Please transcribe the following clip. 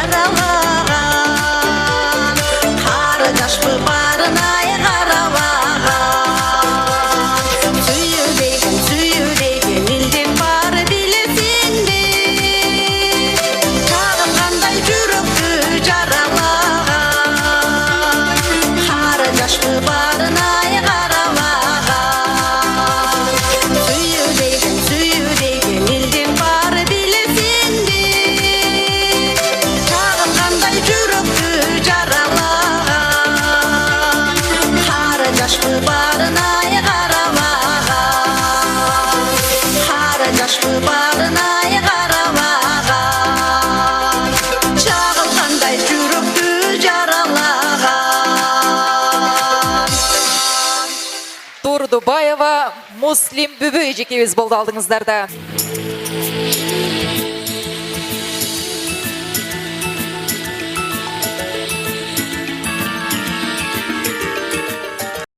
жаралаған, қары жашпы барына қаралаған. Сүйілдеген елден бары білесің бе, тағын қандай жүректі жаралаған, қары жашпы барына қаралаған. Сүйілдеген елден бары білесің бе, тағын қандай жүректі жаралаған, қары жашпы барына қаралаған, қары жашпы барына қаралаған, шағылғандай жүректі жаралаған. Турдубаева, Муслим Бүбөй жекебіз болды алдыңыздарда.